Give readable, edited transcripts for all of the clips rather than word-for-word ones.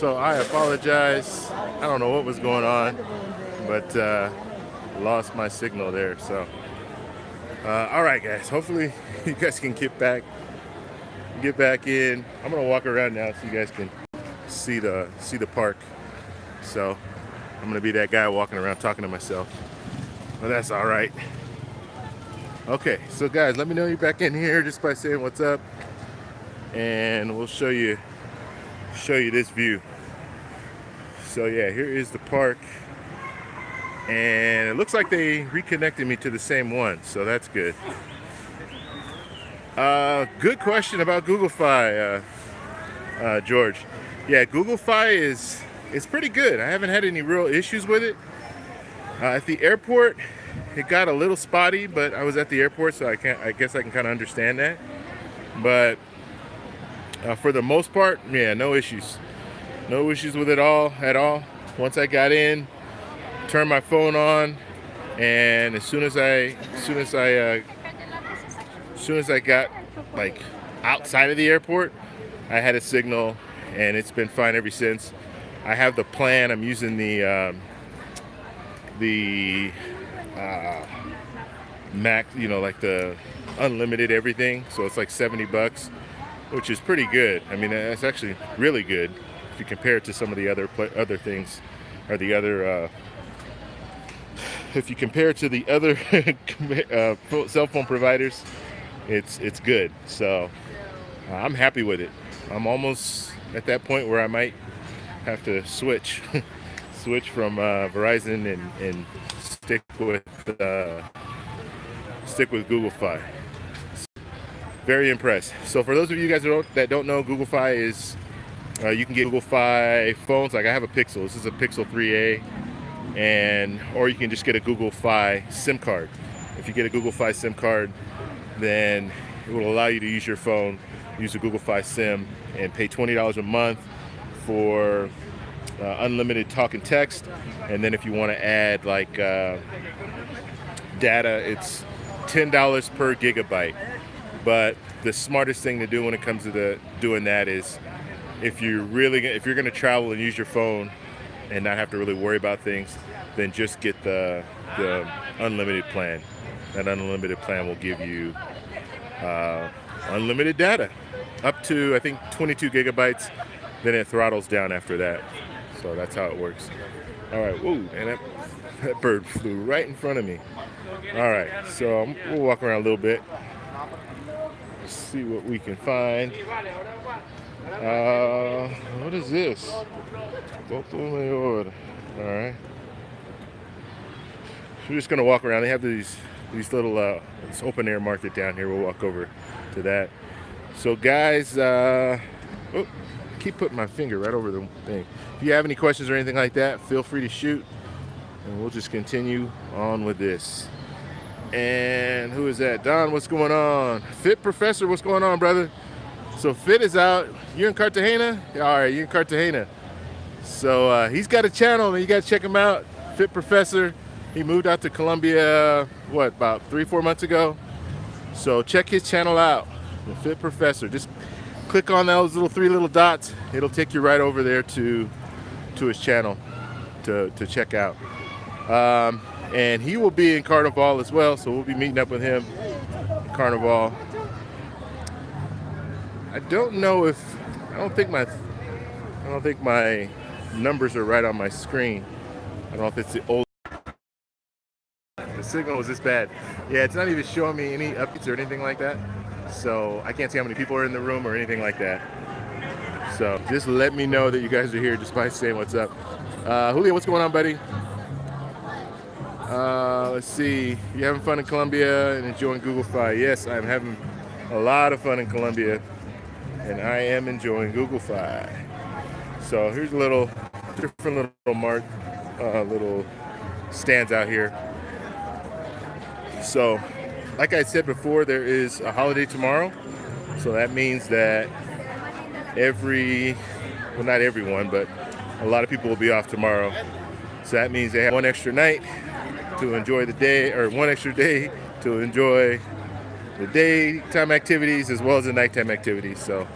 So I apologize. I don't know what was going on, but lost my signal there. So all right, guys. Hopefully you guys can get back in. I'm gonna walk around now so you guys can see the park. So I'm gonna be that guy walking around talking to myself. But that's all right. Okay, so guys, let me know you're back in here just by saying what's up, and we'll show you this view. So yeah, here is the park, and it looks like they reconnected me to the same one, so that's good. Good question about Google Fi, George. Yeah, Google Fi is pretty good. I haven't had any real issues with it. At the airport, it got a little spotty, but I was at the airport, so I guess I can kind of understand that. But for the most part, yeah, no issues with it at all. Once I got in, turned my phone on, and as soon as I got like outside of the airport, I had a signal, and it's been fine ever since. I have the plan. I'm using the max, like the unlimited everything. So it's like $70, which is pretty good. I mean, that's actually really good if you compare it to some of the other things, or the other. If you compare it to the other cell phone providers, it's good. So I'm happy with it. I'm almost at that point where I might have to switch from Verizon and stick with Google Fi. Very impressed. So for those of you guys that don't know, Google Fi is you can get Google Fi phones. Like I have a Pixel. This is a Pixel 3a, or you can just get a Google Fi SIM card. If you get a Google Fi SIM card, then it will allow you to use your phone, use a Google Fi SIM, and pay $20 a month for unlimited talk and text. And then if you want to add like data, it's $10 per gigabyte. But the smartest thing to do when it comes to doing that is if you're going to travel and use your phone and not have to really worry about things, then just get the unlimited plan. That unlimited plan will give you unlimited data up to, I think, 22 gigabytes. Then it throttles down after that. So that's how it works. All right, whoa, and that bird flew right in front of me. All right, so we'll walk around a little bit, see what we can find. What is this? All right. We're just gonna walk around. They have these little this open air market down here. We'll walk over to that. So guys, keep putting my finger right over the thing. If you have any questions or anything like that, feel free to shoot, and we'll just continue on with this. And who is that? Don, what's going on? Fit Professor, what's going on, brother? So Fit is out. You're in Cartagena? All right, you're in Cartagena. So he's got a channel, and you got to check him out. Fit Professor. He moved out to Colombia, about 3-4 months ago. So check his channel out, the Fit Professor. Just click on those three little dots. It'll take you right over there to his channel to check out. And he will be in Carnival as well, so we'll be meeting up with him in Carnival. I don't think my numbers are right on my screen. I don't know if it's the old. The signal was this bad. Yeah, it's not even showing me any updates or anything like that. So I can't see how many people are in the room or anything like that. So just let me know that you guys are here just by saying what's up. Julio, what's going on, buddy? Let's see. You having fun in Colombia and enjoying Google Fi? Yes, I'm having a lot of fun in Colombia, and I am enjoying Google Fi. So here's a little different little stands out here. So, like I said before, there is a holiday tomorrow. So that means that not everyone, but a lot of people will be off tomorrow. So that means they have one extra night to enjoy the day, or one extra day to enjoy the daytime activities as well as the nighttime activities. So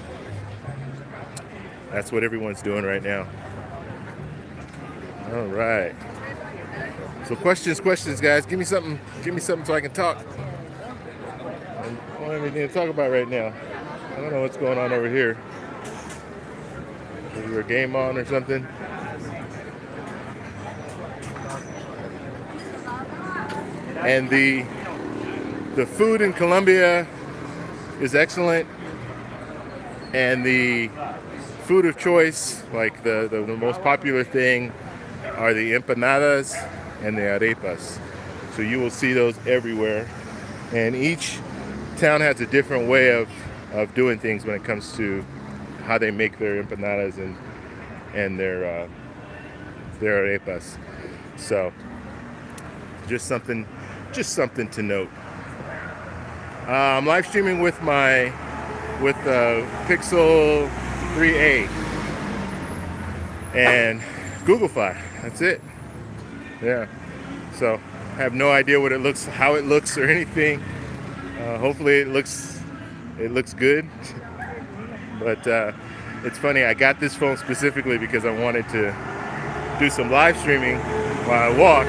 That's what everyone's doing right now. All right. So questions, guys. Give me something so I can talk. I don't have anything to talk about right now. I don't know what's going on over here. Is there a game on or something? And the food in Colombia is excellent, and the food of choice, like the most popular thing, are the empanadas and the arepas. So you will see those everywhere, and each town has a different way of doing things when it comes to how they make their empanadas and their arepas. So just something to note. I'm live streaming with Pixel 3a and Google Fi. That's it. Yeah. So I have no idea how it looks or anything. Hopefully it looks good. But it's funny. I got this phone specifically because I wanted to do some live streaming while I walk.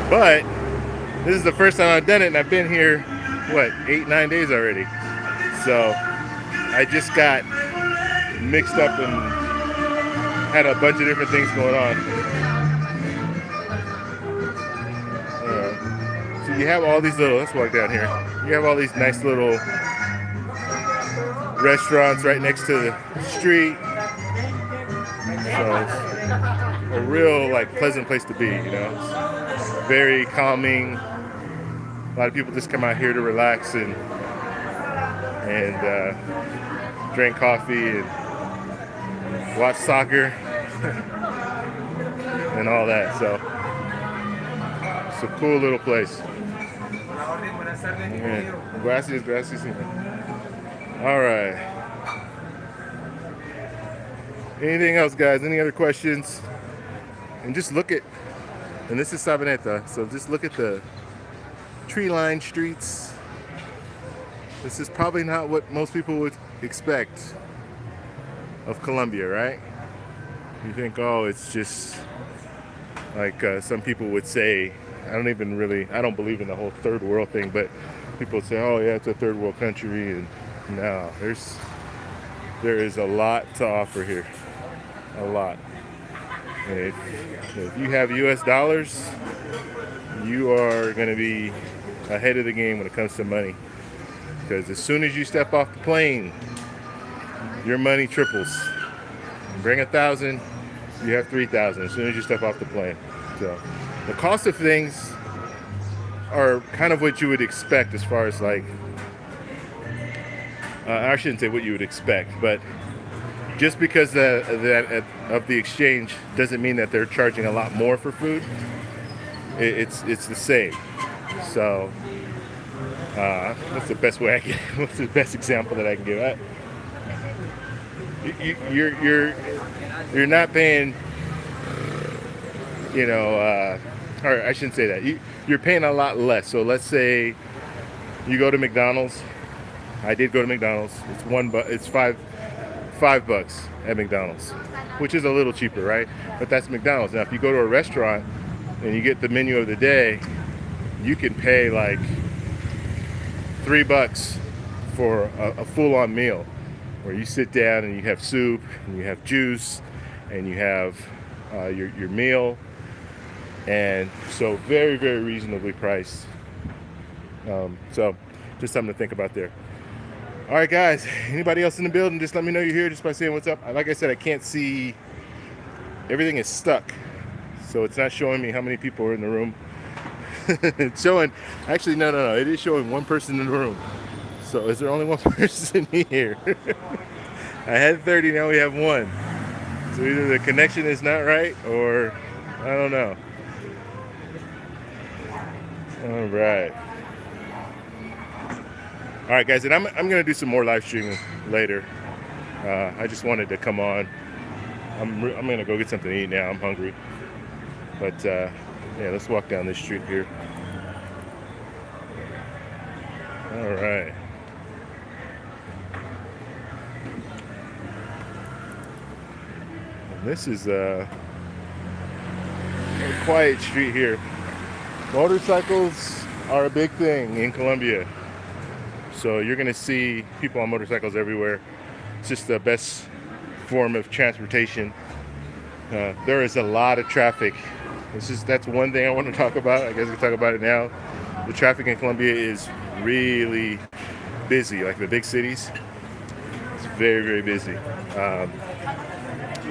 But this is the first time I've done it, and I've been here, 8-9 days already. So I just got mixed up and had a bunch of different things going on. So you have all these let's walk down here. You have all these nice little restaurants right next to the street. So it's a real pleasant place to be, It's very calming. A lot of people just come out here to relax and drink coffee and watch soccer and all that. So it's a cool little place. Yeah. Gracias. All right. Anything else, guys? Any other questions? And just look at, and this is Sabaneta, so just look at the tree-lined streets. This is probably not what most people would expect of Colombia, right? You think, oh, it's just like some people would say. I don't believe in the whole third world thing, but people say, oh yeah, it's a third world country, and no, there is a lot to offer here, a lot. And if you have U.S. dollars, you are going to be ahead of the game when it comes to money, because as soon as you step off the plane, your money triples. Bring 1,000, you have 3,000 as soon as you step off the plane. So the cost of things are kind of what you would expect, as far as I shouldn't say what you would expect, but just because of the exchange doesn't mean that they're charging a lot more for food. It's the same. So what's the best way what's the best example that I can give? You're not paying, or I shouldn't say that. You're paying a lot less. So let's say you go to McDonald's. I did go to McDonald's. It's $5 at McDonald's, which is a little cheaper, right? But that's McDonald's. Now, if you go to a restaurant and you get the menu of the day, you can pay $3 for a full-on meal, where you sit down and you have soup and you have juice and you have your meal, and so very, very reasonably priced. So just something to think about there. All right, guys, anybody else in the building, just let me know you're here just by saying what's up. Like I said, I can't see. Everything is stuck, so it's not showing me how many people are in the room. It's showing, actually, no, it is showing one person in the room. So is there only one person here? I had 30, now we have one. So either the connection is not right, or I don't know. All right. All right, guys, and I'm going to do some more live streaming later. I just wanted to come on. I'm going to go get something to eat now. I'm hungry. But, yeah, let's walk down this street here. All right. This is a quiet street here. Motorcycles are a big thing in Colombia. So you're gonna see people on motorcycles everywhere. It's just the best form of transportation. There is a lot of traffic. That's one thing I want to talk about. I guess we can talk about it now. The traffic in Colombia is really busy, like the big cities. It's very, very busy.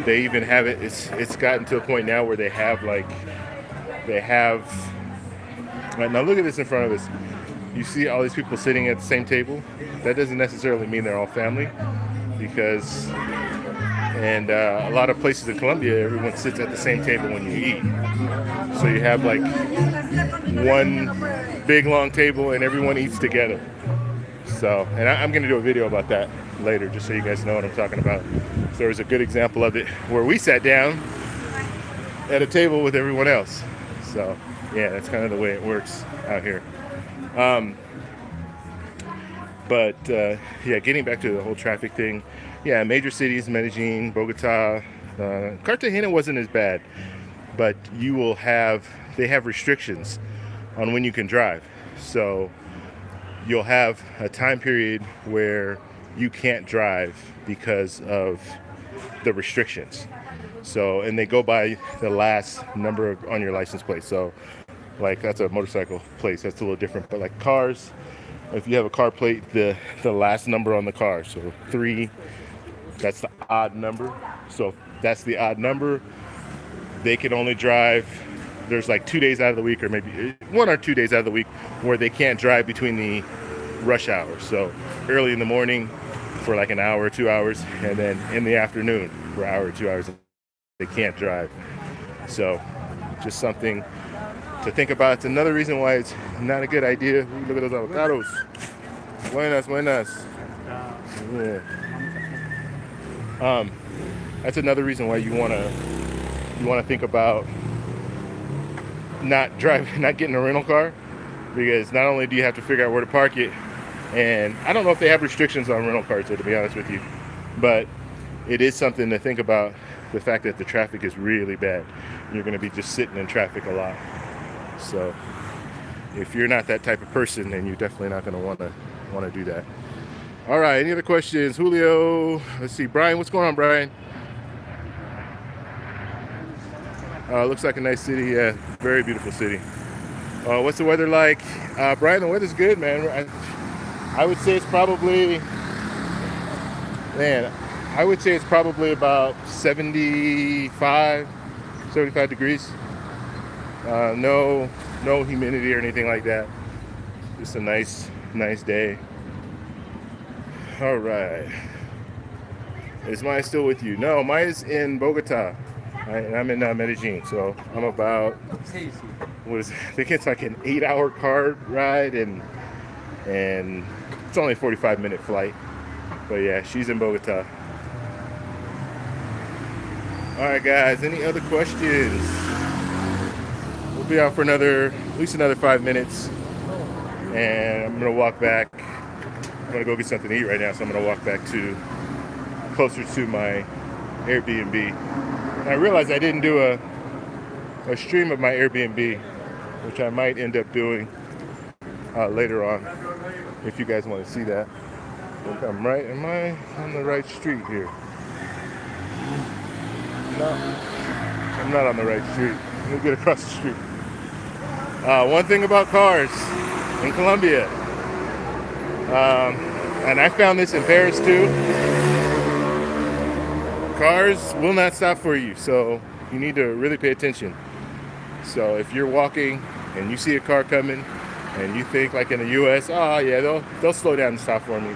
They even have it. It's gotten to a point now where they have. Right, now look at this in front of us. You see all these people sitting at the same table. That doesn't necessarily mean they're all family, because a lot of places in Colombia, everyone sits at the same table when you eat. So you have like one big long table and everyone eats together. So, and I'm going to do a video about that later, just so you guys know what I'm talking about. So there was a good example of it where we sat down at a table with everyone else. So yeah, that's kind of the way it works out here. Yeah, getting back to the whole traffic thing. Yeah, major cities, Medellin, Bogota, Cartagena wasn't as bad, but they have restrictions on when you can drive. So you'll have a time period where you can't drive because of the restrictions. So, and they go by the last number on your license plate. So like that's a motorcycle place, that's a little different. But like cars, if you have a car plate, the last number on the car, so 3, that's the odd number. So if that's the odd number, they can only drive. There's like 2 days out of the week, or maybe 1 or 2 days out of the week, where they can't drive between the rush hours. So early in the morning for like an hour or 2 hours, and then in the afternoon for an hour or 2 hours, they can't drive. So just something to think about. It's another reason why it's not a good idea. Ooh, look at those avocados. Buenas, buenas. Yeah. That's another reason why you wanna think about not getting a rental car, because not only do you have to figure out where to park it, and I don't know if they have restrictions on rental cars, to be honest with you, but it is something to think about. The fact that the traffic is really bad, you're going to be just sitting in traffic a lot. So if you're not that type of person, then you're definitely not going to want to do that. All right, any other questions? Julio, let's see. Brian, what's going on, Brian? Looks like a nice city. Yeah, very beautiful city. What's the weather like? Brian, the weather's good, man. I would say it's probably about 75 degrees. No humidity or anything like that. Just a nice day. All right. Is Maya still with you? No, Maya's in Bogota. And I'm in Medellin. So I'm about, I think it's like an 8-hour car ride, and it's only a 45-minute flight. But yeah, she's in Bogota. All right, guys, any other questions? We'll be out for at least another 5 minutes, and I'm gonna walk back. I'm gonna go get something to eat right now, so I'm gonna walk back closer to my Airbnb. And I realized I didn't do a stream of my Airbnb, which I might end up doing later on, if you guys want to see that. Am I on the right street here? No, I'm not on the right street. Let me get across the street. One thing about cars in Colombia, and I found this in Paris too, cars will not stop for you, so you need to really pay attention. So if you're walking and you see a car coming and you think, like in the US, oh yeah, they'll slow down and stop for me.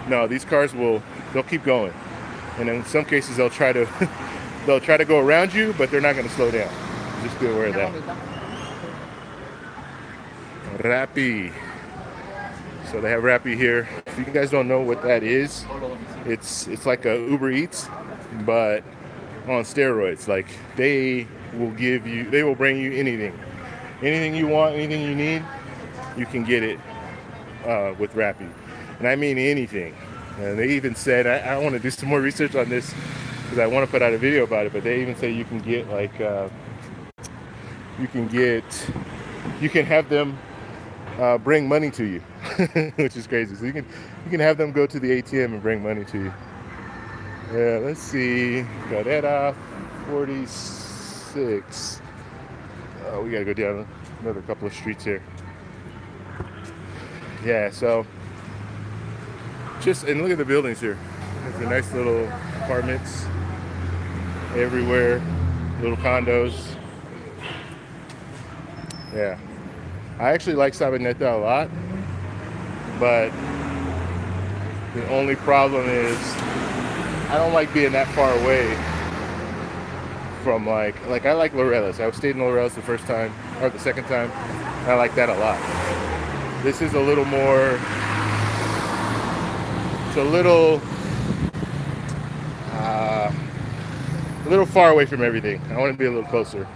No, these cars they'll keep going. And in some cases they'll try to go around you, but they're not going to slow down. Just be aware of that. Rappi. So they have Rappi here. If you guys don't know what that is, it's like a Uber Eats, but on steroids. Like they will bring you anything you want, anything you need, you can get it with Rappi. And I mean anything. And they even said, I want to do some more research on this, because I want to put out a video about it. But they even say you can get like you can get you can have them bring money to you, which is crazy. So you can have them go to the ATM and bring money to you. Yeah, let's see. Carrera 46. We gotta go down another couple of streets here. Yeah, so and look at the buildings here. There's a nice little apartments everywhere, little condos. Yeah, I actually like Sabaneta a lot, but the only problem is I don't like being that far away from like I like Laureles. I stayed in Laureles the first time or the second time. And I like that a lot. This is a little more. It's a little far away from everything. I want to be a little closer.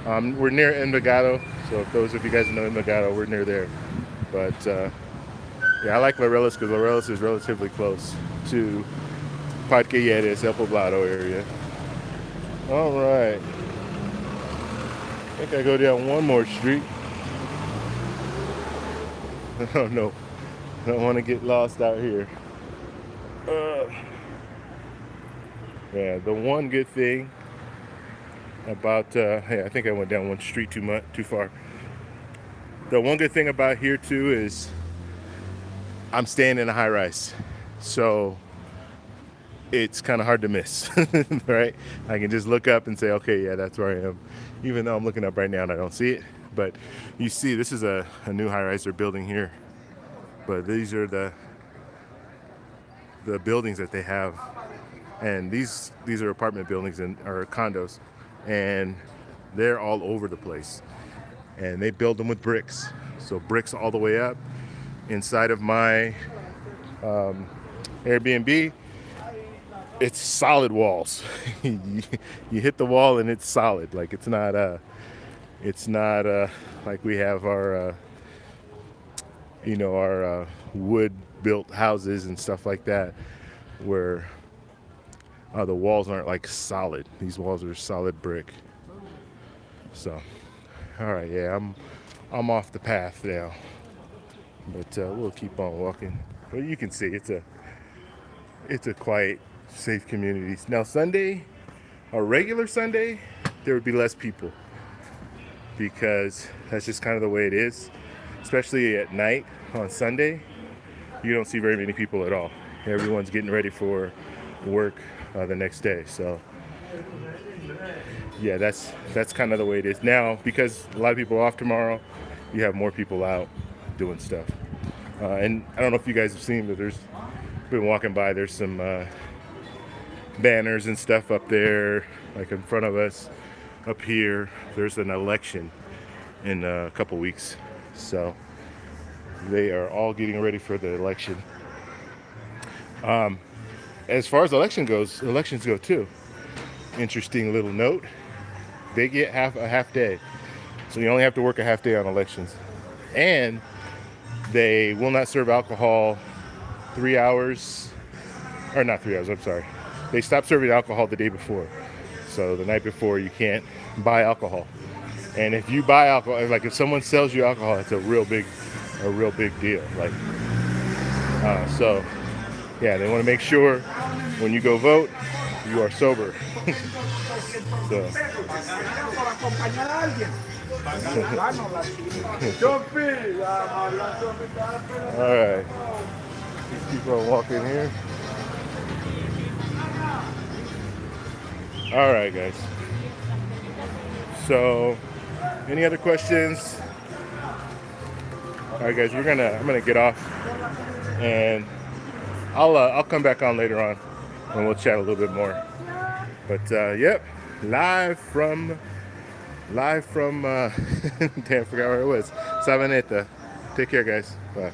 We're near Envigado, so if those of you guys know Envigado, we're near there. But yeah, I like Laureles because Laureles is relatively close to Parque Yeres, El Poblado area. All right. I think I go down one more street. Oh no, I don't want to get lost out here. Yeah, the one good thing about hey, I think I went down one street too far. The one good thing about here too is I'm staying in a high rise, so it's kind of hard to miss, right? I can just look up and say, okay, yeah, that's where I am, even though I'm looking up right now and I don't see it. But you see, this is a new high rise they're building here, but these are the buildings that they have, and these are apartment buildings or condos, and they're all over the place, and they build them with bricks, so bricks all the way up. Inside of my Airbnb, it's solid walls. You hit the wall and it's solid. Like it's not like we have our our wood built houses and stuff like that, where the walls aren't like solid. These walls are solid brick. So, all right, yeah, I'm off the path now, but we'll keep on walking. Well, you can see it's a quiet, safe community. Now Sunday, a regular Sunday, there would be less people because that's just kind of the way it is. Especially at night on Sunday, you don't see very many people at all. Everyone's getting ready for work the next day. So yeah, that's kind of the way it is now, because a lot of people are off tomorrow. You have more people out doing stuff. And I don't know if you guys have seen, but been walking by, there's some banners and stuff up there, like in front of us. Up here, there's an election in a couple weeks, so they are all getting ready for the election. As far as elections go too. Interesting little note: they get a half day, so you only have to work a half day on elections, and they will not serve alcohol 3 hours, or not 3 hours. I'm sorry. They stop serving alcohol the day before, so the night before you can't buy alcohol. And if you buy alcohol, like if someone sells you alcohol, it's a real big deal. Like, so yeah, they want to make sure when you go vote, you are sober. So. All right, let's keep on walking here. All right, guys. So, any other questions? All right, guys, I'm gonna get off, and I'll come back on later on, and we'll chat a little bit more. But yep, live from damn, I forgot where it was. Sabaneta. Take care, guys. Bye.